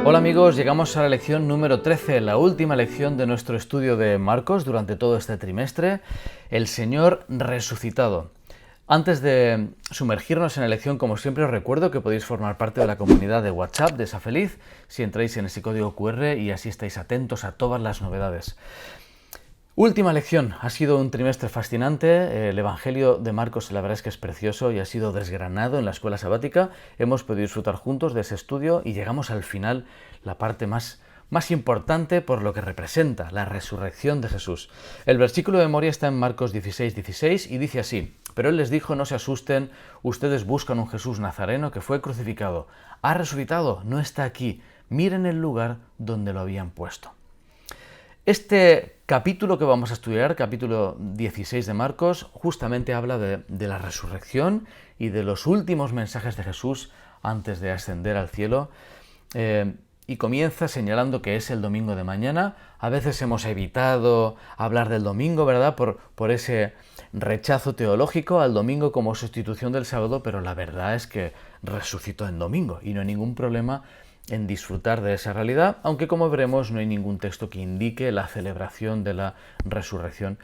Hola amigos, llegamos a la lección número 13, la última lección de nuestro estudio de Marcos durante todo este trimestre, el Señor resucitado. Antes de sumergirnos en la lección, como siempre os recuerdo que podéis formar parte de la comunidad de WhatsApp de Esa Feliz si entráis en ese código QR y así estáis atentos a todas las novedades. Última lección, ha sido un trimestre fascinante, el Evangelio de Marcos la verdad es que es precioso y ha sido desgranado en la escuela sabática, hemos podido disfrutar juntos de ese estudio y llegamos al final, la parte más importante por lo que representa, la resurrección de Jesús. El versículo de memoria está en Marcos 16 y dice así: pero él les dijo, no se asusten, ustedes buscan un Jesús nazareno que fue crucificado, ha resucitado, no está aquí, miren el lugar donde lo habían puesto. Este capítulo que vamos a estudiar, capítulo 16 de Marcos, justamente habla de la resurrección y de los últimos mensajes de Jesús antes de ascender al cielo. Y comienza señalando que es el domingo de mañana. A veces hemos evitado hablar del domingo, ¿verdad? Por ese rechazo teológico al domingo como sustitución del sábado, pero la verdad es que resucitó en domingo y no hay ningún problema en disfrutar de esa realidad, aunque como veremos no hay ningún texto que indique la celebración de la resurrección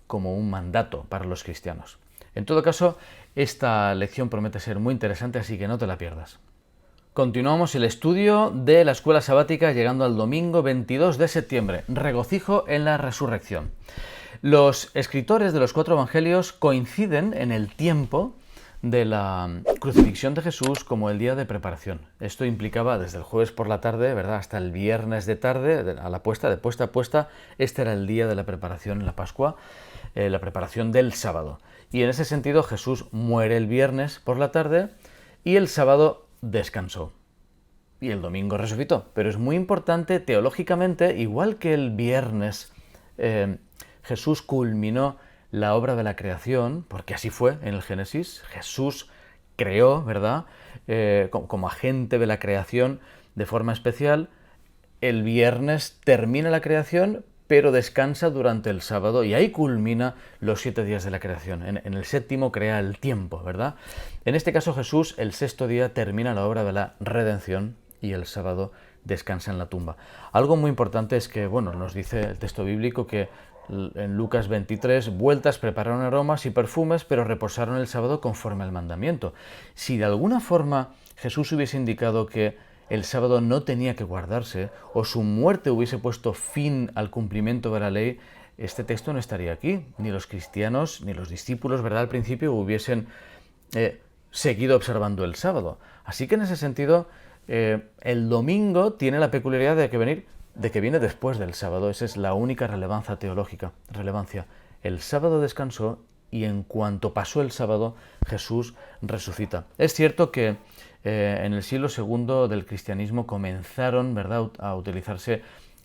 como un mandato para los cristianos. En todo caso, esta lección promete ser muy interesante, así que no te la pierdas. Continuamos el estudio de la escuela sabática llegando al domingo 22 de septiembre, regocijo en la resurrección. Los escritores de los 4 evangelios coinciden en el tiempo de la crucifixión de Jesús como el día de preparación. Esto implicaba desde el jueves por la tarde, ¿verdad?, hasta el viernes de tarde, a la puesta, de puesta a puesta. Este era el día de la preparación en la Pascua, la preparación del sábado. Y en ese sentido Jesús muere el viernes por la tarde y el sábado descansó. Y el domingo resucitó. Pero es muy importante teológicamente, igual que el viernes Jesús culminó la obra de la creación, porque así fue en el Génesis, Jesús creó, ¿verdad?, como agente de la creación de forma especial. El viernes termina la creación, pero descansa durante el sábado y ahí culmina los 7 días de la creación. En el séptimo crea el tiempo, ¿verdad? En este caso Jesús, el sexto día, termina la obra de la redención y el sábado descansa en la tumba. Algo muy importante es que, nos dice el texto bíblico que en Lucas 23, vueltas prepararon aromas y perfumes, pero reposaron el sábado conforme al mandamiento. Si de alguna forma Jesús hubiese indicado que el sábado no tenía que guardarse, o su muerte hubiese puesto fin al cumplimiento de la ley, este texto no estaría aquí. Ni los cristianos, ni los discípulos, ¿verdad?, al principio hubiesen seguido observando el sábado. Así que en ese sentido, el domingo tiene la peculiaridad de que viene después del sábado. Esa es la única relevancia teológica. El sábado descansó y en cuanto pasó el sábado, Jesús resucita. Es cierto que en el siglo II del cristianismo comenzaron, ¿verdad?, a utilizarse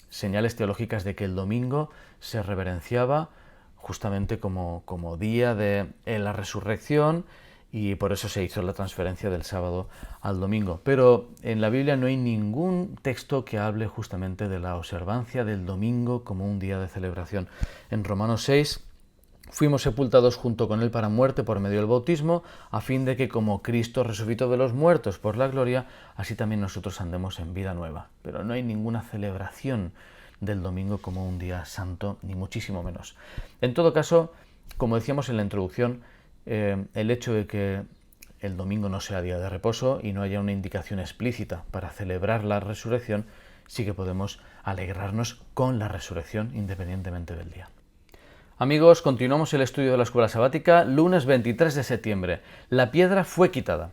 señales teológicas de que el domingo se reverenciaba justamente como día de la resurrección, y por eso se hizo la transferencia del sábado al domingo. Pero en la Biblia no hay ningún texto que hable justamente de la observancia del domingo como un día de celebración. En Romanos 6, fuimos sepultados junto con él para muerte por medio del bautismo, a fin de que como Cristo resucitó de los muertos por la gloria, así también nosotros andemos en vida nueva. Pero no hay ninguna celebración del domingo como un día santo, ni muchísimo menos. En todo caso, como decíamos en la introducción, el hecho de que el domingo no sea día de reposo y no haya una indicación explícita para celebrar la resurrección, sí que podemos alegrarnos con la resurrección independientemente del día. Amigos, continuamos el estudio de la escuela sabática, lunes 23 de septiembre. La piedra fue quitada.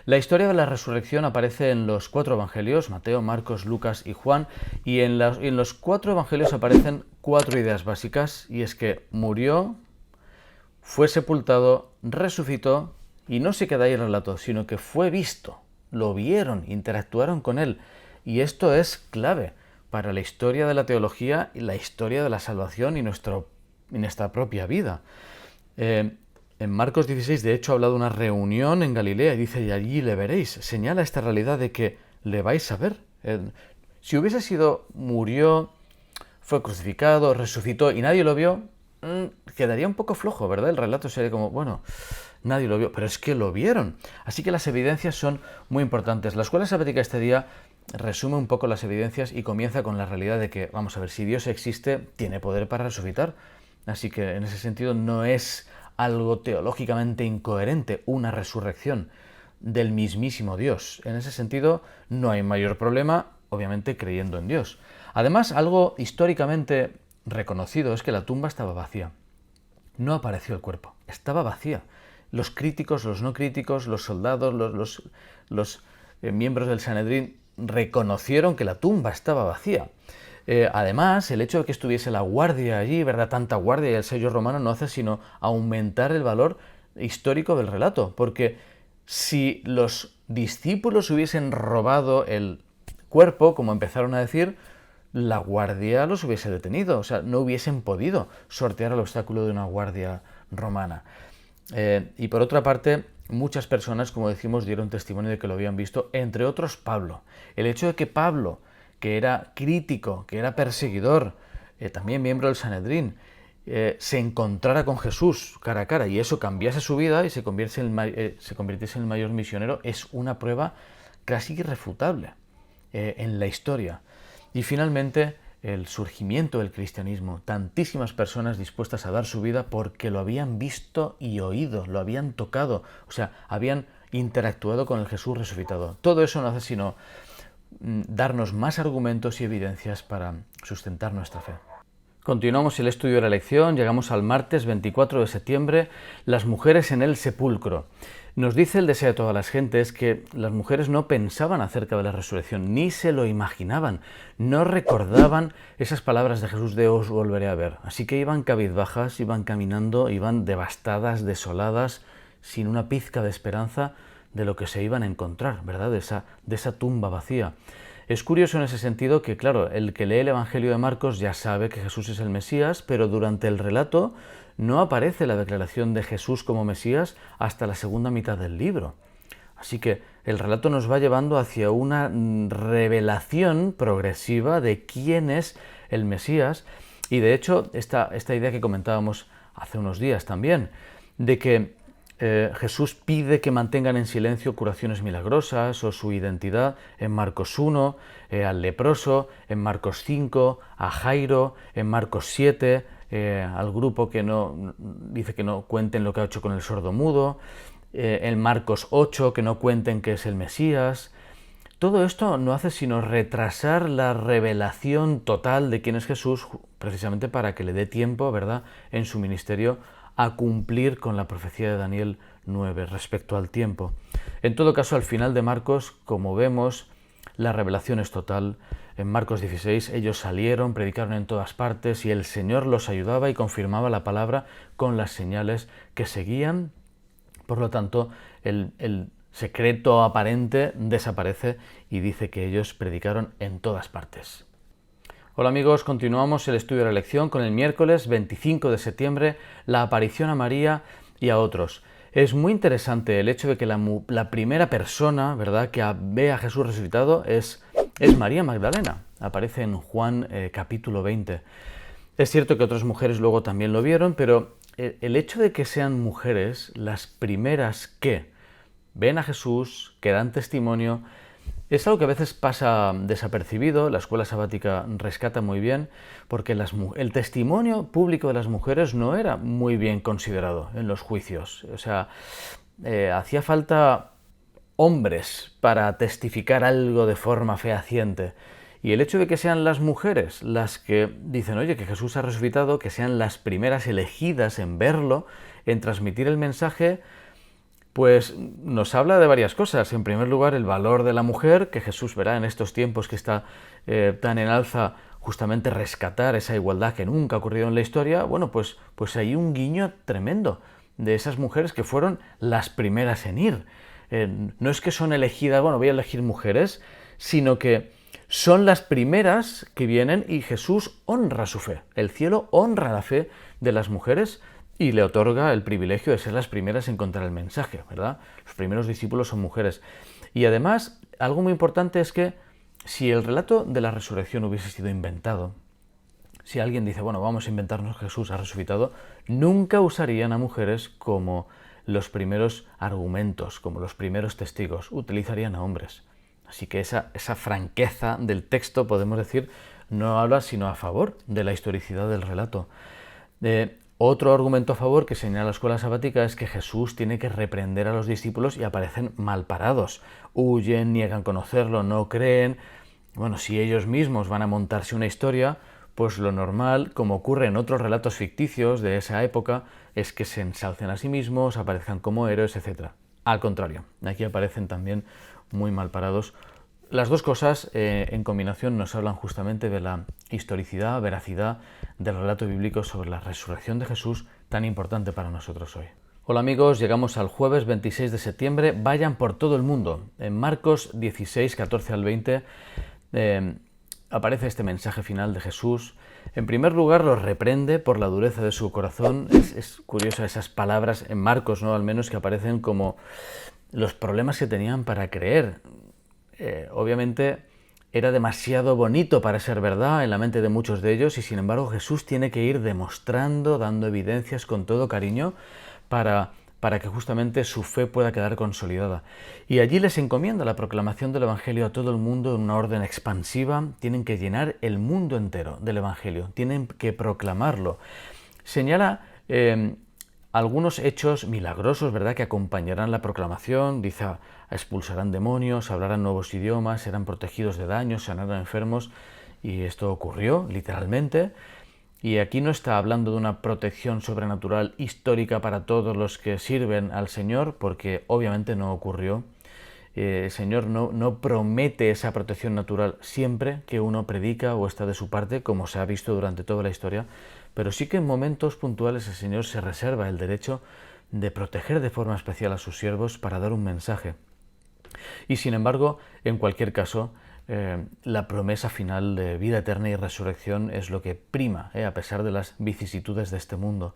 La historia de la resurrección aparece en los 4 evangelios, Mateo, Marcos, Lucas y Juan, y en los 4 evangelios aparecen 4 ideas básicas, y es que murió, fue sepultado, resucitó, y no se queda ahí el relato, sino que fue visto, lo vieron, interactuaron con él. Y esto es clave para la historia de la teología y la historia de la salvación y nuestra propia vida. En Marcos 16, de hecho, habla de una reunión en Galilea y dice, y allí le veréis. Señala esta realidad de que le vais a ver. Si hubiese sido, murió, fue crucificado, resucitó y nadie lo vio, quedaría un poco flojo, ¿verdad? El relato sería como, nadie lo vio, pero es que lo vieron. Así que las evidencias son muy importantes. La escuela sabática este día resume un poco las evidencias y comienza con la realidad de que, vamos a ver, si Dios existe, tiene poder para resucitar. Así que en ese sentido no es algo teológicamente incoherente una resurrección del mismísimo Dios. En ese sentido no hay mayor problema, obviamente, creyendo en Dios. Además, algo históricamente reconocido es que la tumba estaba vacía. No apareció el cuerpo, estaba vacía. Los críticos, los no críticos, los soldados, los miembros del Sanedrín reconocieron que la tumba estaba vacía. Además, el hecho de que estuviese la guardia allí, ¿verdad? Tanta guardia y el sello romano no hace sino aumentar el valor histórico del relato, porque si los discípulos hubiesen robado el cuerpo, como empezaron a decir, la guardia los hubiese detenido, o sea, no hubiesen podido sortear el obstáculo de una guardia romana. Y por otra parte, muchas personas, como decimos, dieron testimonio de que lo habían visto, entre otros Pablo. El hecho de que Pablo, que era crítico, que era perseguidor, también miembro del Sanedrín, se encontrara con Jesús cara a cara y eso cambiase su vida y se convirtiese en el mayor misionero, es una prueba casi irrefutable en la historia. Y finalmente, el surgimiento del cristianismo, tantísimas personas dispuestas a dar su vida porque lo habían visto y oído, lo habían tocado, o sea, habían interactuado con el Jesús resucitado. Todo eso no hace sino darnos más argumentos y evidencias para sustentar nuestra fe. Continuamos el estudio de la lección, llegamos al martes 24 de septiembre, las mujeres en el sepulcro. Nos dice el deseo de todas las gentes que las mujeres no pensaban acerca de la resurrección, ni se lo imaginaban, no recordaban esas palabras de Jesús de os volveré a ver. Así que iban cabizbajas, iban caminando, iban devastadas, desoladas, sin una pizca de esperanza de lo que se iban a encontrar, ¿verdad? De esa tumba vacía. Es curioso en ese sentido que, claro, el que lee el Evangelio de Marcos ya sabe que Jesús es el Mesías, pero durante el relato no aparece la declaración de Jesús como Mesías hasta la segunda mitad del libro. Así que el relato nos va llevando hacia una revelación progresiva de quién es el Mesías y, de hecho, esta idea que comentábamos hace unos días también, de que Jesús pide que mantengan en silencio curaciones milagrosas o su identidad en Marcos 1, al leproso, en Marcos 5, a Jairo, en Marcos 7, al grupo que dice que no cuenten lo que ha hecho con el sordomudo, en Marcos 8 que no cuenten que es el Mesías. Todo esto no hace sino retrasar la revelación total de quién es Jesús, precisamente para que le dé tiempo, ¿verdad?, en su ministerio a cumplir con la profecía de Daniel 9 respecto al tiempo. En todo caso, al final de Marcos, como vemos, la revelación es total. En Marcos 16 ellos salieron, predicaron en todas partes y el Señor los ayudaba y confirmaba la palabra con las señales que seguían. Por lo tanto, el secreto aparente desaparece y dice que ellos predicaron en todas partes. Hola amigos, continuamos el estudio de la lección con el miércoles 25 de septiembre, la aparición a María y a otros. Es muy interesante el hecho de que la primera persona, ¿verdad?, que ve a Jesús resucitado es María Magdalena. Aparece en Juan capítulo 20. Es cierto que otras mujeres luego también lo vieron, pero el hecho de que sean mujeres las primeras que ven a Jesús, que dan testimonio, es algo que a veces pasa desapercibido. La escuela sabática rescata muy bien, porque el testimonio público de las mujeres no era muy bien considerado en los juicios. O sea, hacía falta hombres para testificar algo de forma fehaciente. Y el hecho de que sean las mujeres las que dicen, oye, que Jesús ha resucitado, que sean las primeras elegidas en verlo, en transmitir el mensaje, pues nos habla de varias cosas. En primer lugar, el valor de la mujer, que Jesús verá en estos tiempos que está tan en alza, justamente rescatar esa igualdad que nunca ha ocurrido en la historia. Bueno, pues hay un guiño tremendo de esas mujeres que fueron las primeras en ir. No es que son elegidas, bueno, voy a elegir mujeres, sino que son las primeras que vienen y Jesús honra su fe. El cielo honra la fe de las mujeres y le otorga el privilegio de ser las primeras en contar el mensaje, ¿verdad? Los primeros discípulos son mujeres. Y además, algo muy importante es que si el relato de la resurrección hubiese sido inventado, si alguien dice, bueno, vamos a inventarnos que Jesús ha resucitado, nunca usarían a mujeres como los primeros argumentos, como los primeros testigos, utilizarían a hombres. Así que esa franqueza del texto, podemos decir, no habla sino a favor de la historicidad del relato. Otro argumento a favor que señala la escuela sabática es que Jesús tiene que reprender a los discípulos y aparecen mal parados. Huyen, niegan conocerlo, no creen. Bueno, si ellos mismos van a montarse una historia, pues lo normal, como ocurre en otros relatos ficticios de esa época, es que se ensalcen a sí mismos, aparezcan como héroes, etc. Al contrario, aquí aparecen también muy mal parados. Las dos cosas en combinación nos hablan justamente de la historicidad, veracidad del relato bíblico sobre la resurrección de Jesús, tan importante para nosotros hoy. Hola amigos, llegamos al jueves 26 de septiembre, vayan por todo el mundo. En Marcos 16, 14 al 20 aparece este mensaje final de Jesús. En primer lugar, los reprende por la dureza de su corazón. Es curioso esas palabras en Marcos, ¿no? Al menos, que aparecen como los problemas que tenían para creer. Obviamente era demasiado bonito para ser verdad en la mente de muchos de ellos y sin embargo Jesús tiene que ir demostrando, dando evidencias con todo cariño para que justamente su fe pueda quedar consolidada. Y allí les encomienda la proclamación del Evangelio a todo el mundo en una orden expansiva. Tienen que llenar el mundo entero del Evangelio, tienen que proclamarlo. Señala algunos hechos milagrosos, ¿verdad?, que acompañarán la proclamación. Dice, expulsarán demonios, hablarán nuevos idiomas, serán protegidos de daños, sanarán enfermos. Y esto ocurrió, literalmente. Y aquí no está hablando de una protección sobrenatural histórica para todos los que sirven al Señor, porque obviamente no ocurrió. El Señor no promete esa protección natural siempre que uno predica o está de su parte, como se ha visto durante toda la historia, pero sí que en momentos puntuales el Señor se reserva el derecho de proteger de forma especial a sus siervos para dar un mensaje. Y sin embargo, en cualquier caso, la promesa final de vida eterna y resurrección es lo que prima, a pesar de las vicisitudes de este mundo.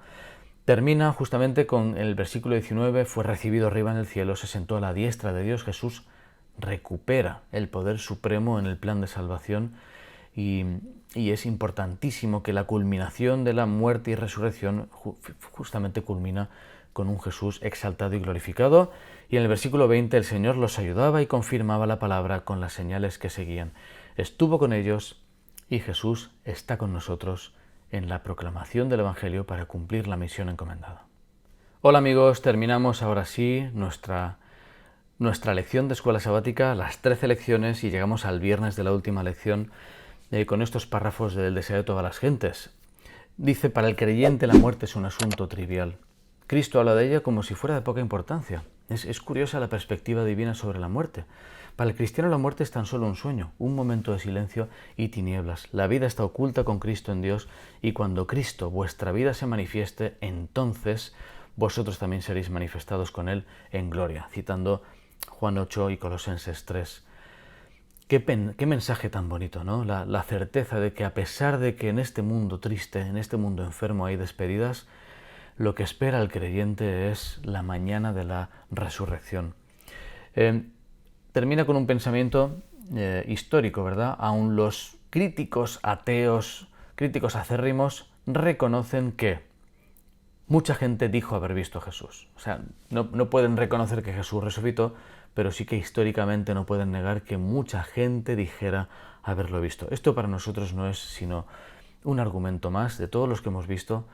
Termina justamente con el versículo 19, fue recibido arriba en el cielo, se sentó a la diestra de Dios. Jesús recupera el poder supremo en el plan de salvación y es importantísimo que la culminación de la muerte y resurrección justamente culmina con un Jesús exaltado y glorificado. Y en el versículo 20 el Señor los ayudaba y confirmaba la palabra con las señales que seguían. Estuvo con ellos y Jesús está con nosotros en la proclamación del Evangelio para cumplir la misión encomendada. Hola amigos, terminamos ahora sí nuestra lección de escuela sabática, las 13 lecciones, y llegamos al viernes de la última lección con estos párrafos del deseo de todas las gentes. Dice, para el creyente la muerte es un asunto trivial. Cristo habla de ella como si fuera de poca importancia. Es curiosa la perspectiva divina sobre la muerte. Para el cristiano la muerte es tan solo un sueño, un momento de silencio y tinieblas. La vida está oculta con Cristo en Dios y cuando Cristo, vuestra vida, se manifieste, entonces vosotros también seréis manifestados con Él en gloria. Citando Juan 8 y Colosenses 3. Qué mensaje tan bonito, ¿no? La certeza de que a pesar de que en este mundo triste, en este mundo enfermo hay despedidas, lo que espera al creyente es la mañana de la resurrección. Termina con un pensamiento histórico, ¿verdad? Aun los críticos ateos, críticos acérrimos, reconocen que mucha gente dijo haber visto a Jesús. O sea, no pueden reconocer que Jesús resucitó, pero sí que históricamente no pueden negar que mucha gente dijera haberlo visto. Esto para nosotros no es sino un argumento más de todos los que hemos visto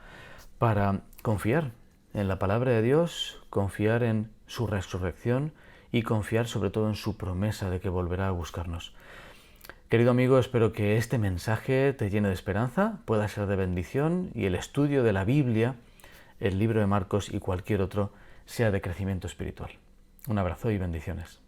para confiar en la palabra de Dios, confiar en su resurrección y confiar sobre todo en su promesa de que volverá a buscarnos. Querido amigo, espero que este mensaje te llene de esperanza, pueda ser de bendición y el estudio de la Biblia, el libro de Marcos y cualquier otro sea de crecimiento espiritual. Un abrazo y bendiciones.